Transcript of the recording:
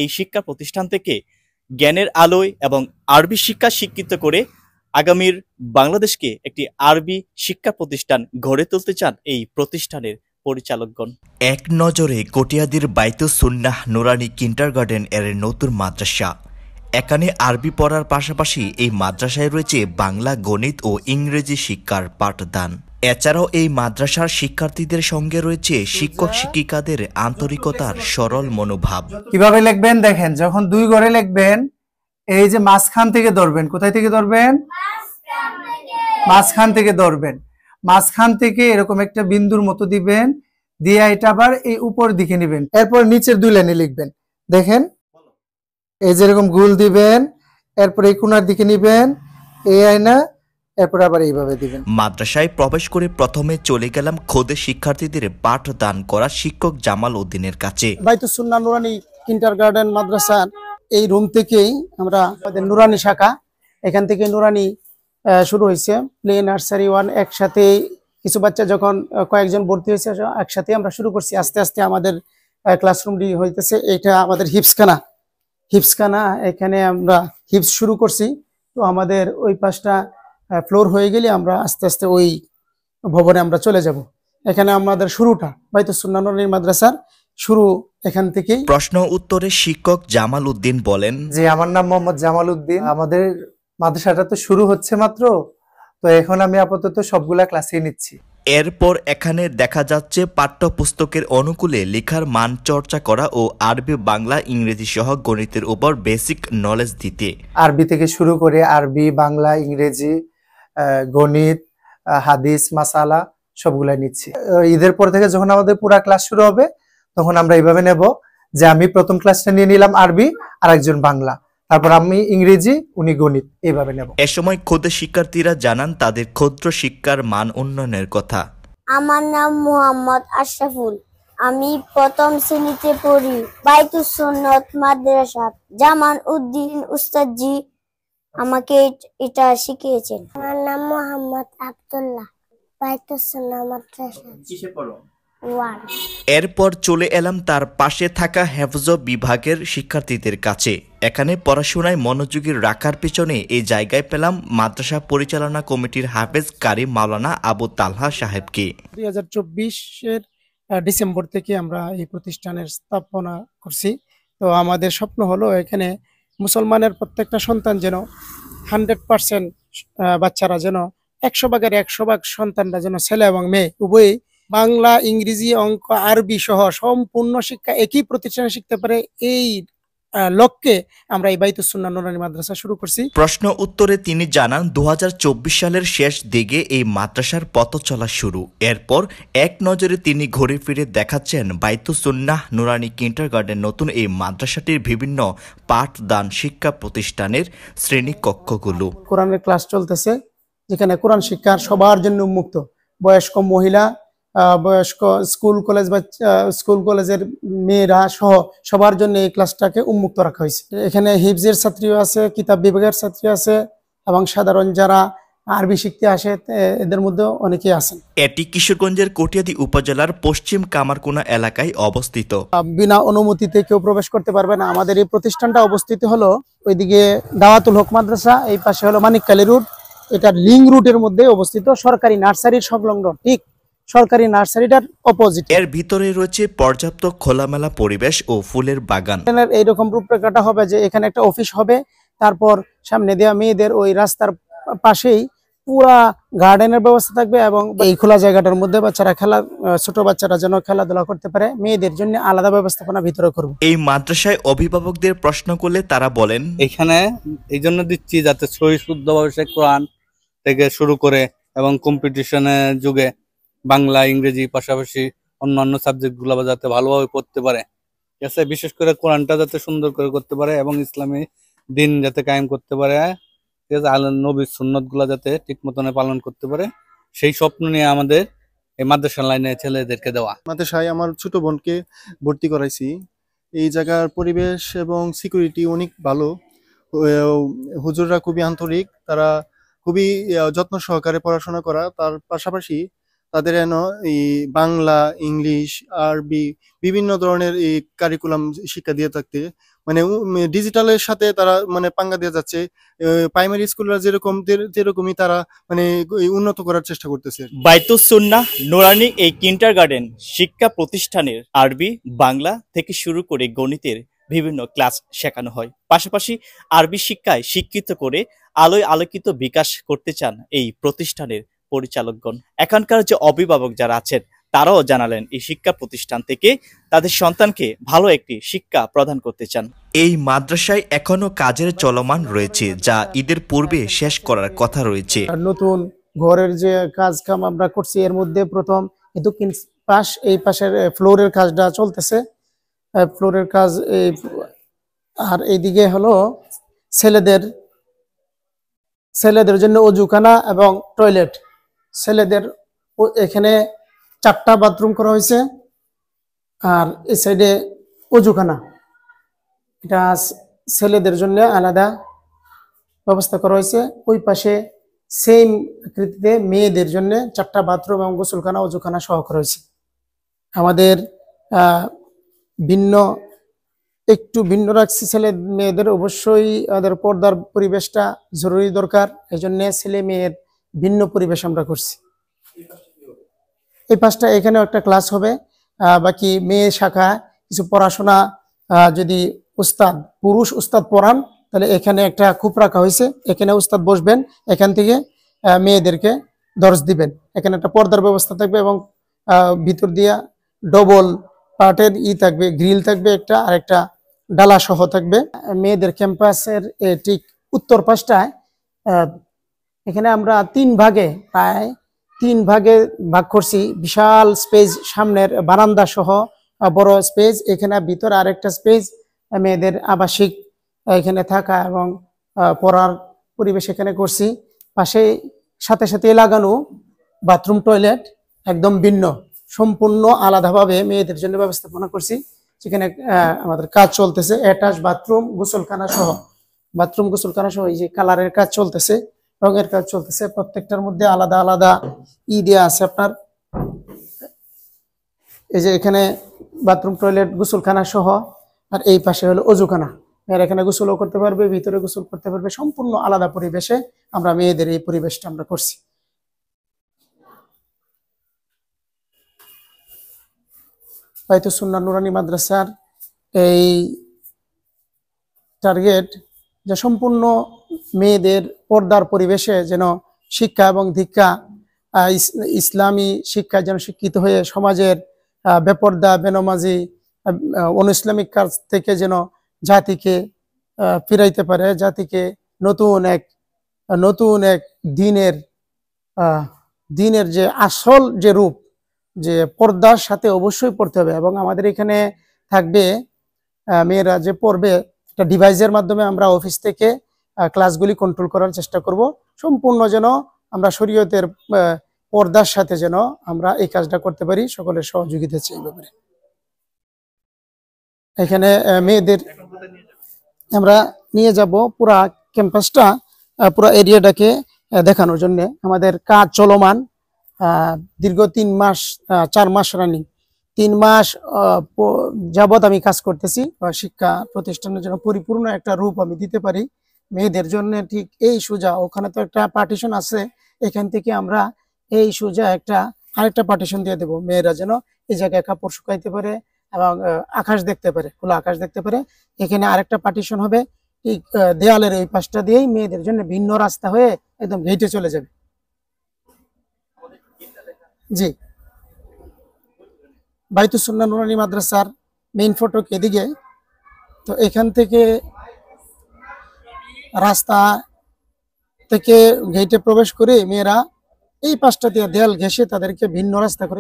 এই শিক্ষা প্রতিষ্ঠান থেকে জ্ঞানের আলোয় এবং আরবি শিক্ষা শিক্ষিত করে আগামীর বাংলাদেশকে একটি আরবি শিক্ষা প্রতিষ্ঠান গড়ে তুলতে চান এই প্রতিষ্ঠানের পরিচালকগণ। এক নজরে কটিয়াদীর বাইতুস সুন্নাহ নুরানি কিন্ডারগার্টেন এর নতুন মাদ্রাসা। এখানে আরবি পড়ার পাশাপাশি এই মাদ্রাসায় রয়েছে বাংলা, গণিত ও ইংরেজি শিক্ষার পাঠদান। এছাড়াও এই মাদ্রাসার শিক্ষার্থীদের সঙ্গে রয়েছে শিক্ষক শিক্ষিকাদের আন্তরিকতার সরল মনোভাব। কিভাবে লিখবেন দেখেন, যখন দুই ঘরে লিখবেন এই যে মাঝখান থেকে ধরবেন। কোথায় থেকে ধরবেন? মাঝখান থেকে ধরবেন। মাঝখান থেকে এরকম একটা বিন্দুর মতো দিবেন, দিয়ে এটা আবার এই উপর দিকে নেবেন। এরপর নিচের দুই লাইনে লিখবেন। দেখেন এই যেরকম গুল দিবেন, এরপর এই কোণার দিকে নিবেন, এই আয়না, এরপর আবার এইভাবে দিবেন। মাদ্রাসায় প্রবেশ করে প্রথমে চলে গেলাম খোদে শিক্ষার্থীদের পাঠদান করা শিক্ষক জামাল উদ্দিনের কাছে। বাইতুস সুন্নাহ নুরানি কিন্ডারগার্টেন মাদ্রাসার এই রুম থেকেই আমরা আমাদের নুরানি শাখা, এখান থেকে নুরানি শুরু হয়েছে। প্লে, নার্সারি 1 একসাথে, কিছু বাচ্চা যখন কয়েকজন ভর্তি হয়েছে একসাথে আমরা শুরু করছি। আস্তে আস্তে আমাদের ক্লাসরুমটি হইতেছে। এটা আমাদের হিপসখানা, এখানে আমরা হিপস শুরু করছি। তো আমাদের ওই 5টা ফ্লোর হয়ে গেলে আমরা আস্তে আস্তে ওই ভবনে আমরা চলে যাব। এখানে আমাদের শুরুটা বাইতুস সুন্নাহ নুরানি মাদ্রাসার শুরু এখান থেকেই। প্রশ্ন উত্তরে শিক্ষক জামাল উদ্দিন বলেন যে আমার নাম মোহাম্মদ জামাল উদ্দিন। আমাদের মাদ্রাসাটা তো শুরু হচ্ছে মাত্র, তো এখন আমি আপাতত সবগুলা ক্লাসই নিচ্ছি। এরপর এখানে দেখা যাচ্ছে পাঠ্যপুস্তকের অনুকূলে লেখার মান চর্চা করা ও আরবি, বাংলা, ইংরেজি সহ গণিতের উপর বেসিক নলেজ দিতে। আরবি থেকে শুরু করে আরবি, বাংলা, ইংরেজি, গণিত, হাদিস, মাসালা সবগুলাই নিচ্ছি। ঈদের পর থেকে যখন আমাদের পুরা ক্লাস শুরু হবে তখন আমরা এইভাবে নেব যে আমি প্রথম ক্লাসটা নিয়ে নিলাম আরবি, আর একজন বাংলা, তারপর আমি ইংরেজি, উনি গণিত, এইভাবে নেব। এ সময় খোদে শিক্ষার্থীরা জানান তাদের ক্ষুদ্র শিক্ষার মান উন্নয়নের কথা। আমার নাম মোহাম্মদ আশরাফুল। আমি প্রথম শ্রেণীতে পড়ি বাইতুস সুন্নাহ মাদ্রাসা। জামাল উদ্দিন উস্তাদজি আমাকে এটা শিখিয়েছেন। আমার নাম মোহাম্মদ আব্দুল্লাহ, বাইতুস সুন্নাহ মাদ্রাসা। কিসে পড়ো? 1। এরপর চলে এলাম তার পাশে থাকা হেফজ বিভাগের শিক্ষার্থীদের কাছে। এখানে পড়াশোনায় মনোযোগী রাখার পেছনে এই জায়গায় পেলাম মাদ্রাসা পরিচালনা কমিটির হাফেজ কারি মাওলানা আবু তালহা সাহেবকে। 2024-এর ডিসেম্বর থেকে আমরা এই প্রতিষ্ঠানের স্থাপনা করছি। তো আমাদের স্বপ্ন হলো এখানে মুসলমানের প্রত্যেকটা সন্তান যেন 100% বাচ্চারা যেন 100 ভাগের 100 ভাগ সন্তানরা যেন ছেলে এবং মেয়ে উভয়ই বাংলা, ইংরেজি, অঙ্ক, আরবি সহ সম্পূর্ণ শিক্ষা একই প্রতিষ্ঠানে শিখতে পারে। এই লক্ষ্যে আমরা এই বাইতুস সুন্নাহ নুরানি মাদ্রাসা শুরু করছি। প্রশ্ন উত্তরে তিনি জানান 2024 সালের শেষ দিকে এই মাদ্রাসার পথ চলা শুরু। এরপর এক নজরে তিনি ঘুরে ফিরে দেখাচ্ছেন বাইতুস সুন্নাহ নুরানি কিন্ডারগার্টেন নতুন এই মাদ্রাসাটির বিভিন্ন পাঠদান শিক্ষা প্রতিষ্ঠানের শ্রেণী কক্ষগুলো। কোরআনের ক্লাস চলতেছে, যেখানে কোরআন শিক্ষার সবার জন্য উন্মুক্ত। বয়স্ক মহিলা, বয়স্ক স্কুল কলেজের মেয়েরা সহ সবার জন্য এই ক্লাসটাকে উন্মুক্ত রাখা হয়েছে। এখানে হিফজের ছাত্রীও আছে, কিতাব বিভাগের ছাত্রী আছে এবং সাধারণ যারা আরবি শিখতে আসে এদের মধ্যে অনেকেই আছেন। এটি কিশোরগঞ্জের কটিয়াদী উপজেলার পশ্চিম কামারকুনা এলাকায় অবস্থিত। বিনা অনুমতিতে কেউ প্রবেশ করতে পারবে না। আমাদের এই প্রতিষ্ঠানটা অবস্থিত হলো ওইদিকে দাওয়াতুল হক মাদ্রাসা, এই পাশে হলো মানিককালী রোড। এটা লিং রুটের মধ্যে অবস্থিত, সরকারি নার্সারির সংলগ্ন, ঠিক সরকারি নার্সারিটার অপোজিট। এর ভিতরে রয়েছে পর্যাপ্ত খোলামেলা পরিবেশ ও ফুলের বাগান। এইরকম রূপরেখাটা হবে যে এখানে একটা অফিস হবে, তারপর সামনে দেওয়া মেয়েদের ওই রাস্তার পাশেই পুরা গার্ডেনের ব্যবস্থা থাকবে এবং এই খোলা জায়গাটার মধ্যে বাচ্চারা ছোট বাচ্চারা যেন খেলাধুলা করতে পারে, মেয়েদের জন্য আলাদা ব্যবস্থাপনা ভিতরে করব। এই মাদ্রাসায় অভিভাবকদের প্রশ্ন করলে তারা বলেন এখানে এই জন্য দিচ্ছি যাতে সহি শুদ্ধভাবে কোরআন থেকে শুরু করে এবং কম্পিটিশনের যুগে বাংলা, ইংরেজি পাশাপাশি অন্যান্য সাবজেক্ট গুলো যাতে ভালোভাবে পড়তে পারে, ঠিক আছে, বিশেষ করে কোরআনটা যাতে সুন্দর করে করতে পারে এবং ইসলামী দিন যাতে কায়েম করতে পারে, ঠিক আছে, নবীর সুন্নত গুলা যাতে ঠিক মতনে পালন করতে পারে, সেই স্বপ্ন নিয়ে আমাদের এই মাদ্রাসা লাইনে ছেলেদেরকে দেওয়া। মাদ্রাসায় আমার ছোট বোনকে ভর্তি করাইছি। এই জায়গার পরিবেশ এবং সিকিউরিটি অনেক ভালো। হুজুররা খুবই আন্তরিক, তারা খুবই যত্ন সহকারে পড়াশোনা করা। তার পাশাপাশি তাদের এই বাংলা, ইংলিশ, আরবি বিভিন্ন ধরনের এই কারিকুলাম শিক্ষা দিয়ে থাকতে মানে ডিজিটালের সাথে তারা মানে পাঙ্গা দিয়ে যাচ্ছে। প্রাইমারি স্কুলরা যেরকমই তারা মানে উন্নত করার চেষ্টা করতেছে। বাইতুস সুন্নাহ নুরানি এই কিন্ডারগার্টেন শিক্ষা প্রতিষ্ঠানের আরবি, বাংলা থেকে শুরু করে গণিতের বিভিন্ন ক্লাস শেখানো হয়। পাশাপাশি আরবি শিক্ষায় শিক্ষিত করে আলোয় আলোকিত বিকাশ করতে চান এই প্রতিষ্ঠানের পরিচালকগণ। এখানকার যে অভিভাবক যারা আছেন তারাও জানালেন এই শিক্ষা প্রতিষ্ঠান থেকে তাদের সন্তানকে ভালো একটি শিক্ষা প্রদান করতে চান। এই মাদ্রাসায় এখনো কাজের চলমান রয়েছে, যা ঈদের পূর্বে শেষ করার কথা রয়েছে। নতুন ঘরের যে কাজ কাম আমরা করছি, এর মধ্যে প্রথম দক্ষিণ পাশ এই পাশের ফ্লোরের কাজটা চলতেছে। ফ্লোরের কাজ আর এইদিকে হলো ছেলেদের জন্য অজুখানা এবং টয়লেট। ছেলেদের এখানে 4টা বাথরুম করা হয়েছে, আর এই সাইডে অজুখানা, এটা ছেলেদের জন্য আলাদা ব্যবস্থা করা হয়েছে। ওই পাশে সেম আকৃতিতে মেয়েদের জন্য 4টা বাথরুম এবং গোসলখানা অজুখানা সহ করা হয়েছে। আমাদের একটু ভিন্ন রাখছি। ছেলে মেয়েদের অবশ্যই ওদের পর্দার পরিবেশটা জরুরি দরকার, এই জন্য ছেলে মেয়ের ভিন্ন পরিবেশ আমরা করছি। এই পাশটা এখানেও একটা ক্লাস হবে। বাকি মেয়ে শাখা কিছু পড়াশোনা, যদি পুরুষ উস্তাদ পড়ান তাহলে এখানে একটা কূপ রাখা হয়েছে, এখানে উস্তাদ বসবেন, এখান থেকে মেয়েদেরকে দর্শ দিবেন। এখানে একটা পর্দার ব্যবস্থা থাকবে এবং ভিতর দিয়া ডবল পার্টের থাকবে, গ্রিল থাকবে একটা, আর একটা ডালা সহ থাকবে। মেয়েদের ক্যাম্পাসের ঠিক উত্তর পাশটায় এখানে আমরা প্রায় তিন ভাগে ভাগ করছি। বিশাল স্পেস, সামনের বারান্দা সহ বড় স্পেস, এখানে ভিতরে আরেকটা স্পেস মেয়েদের আবাসিক এখানে থাকা এবং পড়ার পরিবেশ এখানে করছি। পাশে সাথে লাগানো বাথরুম টয়লেট একদম ভিন্ন, সম্পূর্ণ আলাদাভাবে মেয়েদের জন্য ব্যবস্থাপনা করছি। সেখানে আমাদের কাজ চলতেছে, অ্যাটাচ বাথরুম গোসলখানা সহ এই যে কালারের কাজ চলতেছে, রঙের কাজ চলতেছে। প্রত্যেকটার মধ্যে আলাদা আলাদা দেয়া আছে আপনার। এই যে এখানে বাথরুম টয়লেট গোসলখানা সহ, আর এই পাশে হলো অজুখানা। এর এখানে গোসলও করতে পারবে, ভিতরে গোসল করতে পারবে, সম্পূর্ণ আলাদা পরিবেশে আমরা মেয়েদের এই পরিবেশটা আমরা করছি। বাইতুস সুন্নাহ নুরানি মাদ্রাসার এই টার্গেট যে সম্পূর্ণ মেয়েদের পর্দার পরিবেশে যেন শিক্ষা এবং দীক্ষা, ইসলামী শিক্ষা যেন শিক্ষিত হয়ে সমাজের বেপর্দা বেনমাজি অনইসলামিক কাজ থেকে যেন জাতিকে ফিরাইতে পারে, জাতিকে নতুন এক দিনের যে আসল যে রূপ, যে পর্দার সাথে অবশ্যই পড়তে হবে। এবং আমাদের এখানে থাকবে মেয়েরা যে পড়বে, একটা ডিভাইসের মাধ্যমে আমরা অফিস থেকে ক্লাসগুলি কন্ট্রোল করার চেষ্টা করব, সম্পূর্ণ যেন আমরা শরীয়তের পর্দার সাথে যেন আমরা এই কাজটা করতে পারি। সকলের সহযোগিতা চাই এই ব্যাপারে। এখানে মেয়েদের আমরা নিয়ে যাব পুরা ক্যাম্পাসটা, পুরা এরিয়াটাকে দেখানোর জন্য। আমাদের কাজ চলমান, দীর্ঘ 4 মাস রানিং, 3 মাস যাবৎ আমি কাজ করতেছি। শিক্ষা প্রতিষ্ঠানের জন্য পরিপূর্ণ একটা রূপ আমি দিতে পারি মেয়েদের জন্য। ঠিক এই সোজা, ওখানে তো একটা পার্টিশন আছে, এখান থেকে আমরা এই সোজা আরেকটা পার্টিশন দিয়ে দেবো, মেয়েরা যেন এই জায়গায় কাপড় শুকাইতে পারে এবং আকাশ দেখতে পারে, খোলা আকাশ দেখতে পারে। এখানে আরেকটা পার্টিশন হবে, ঠিক দেয়ালের এই পাশটা দিয়েই মেয়েদের জন্য ভিন্ন রাস্তা হয়ে একদম গেটে চলে যাবে। জি, বাইতুস সুন্নাহ নুরানি মাদ্রাসার মেইন ফটক এদিকে। তো এখান থেকে রাস্তা থেকে গেটে প্রবেশ করে মেয়েরা এই পাশটা দিয়ে দেয়াল ঘেঁষে তাদেরকে ভিন্ন রাস্তা করে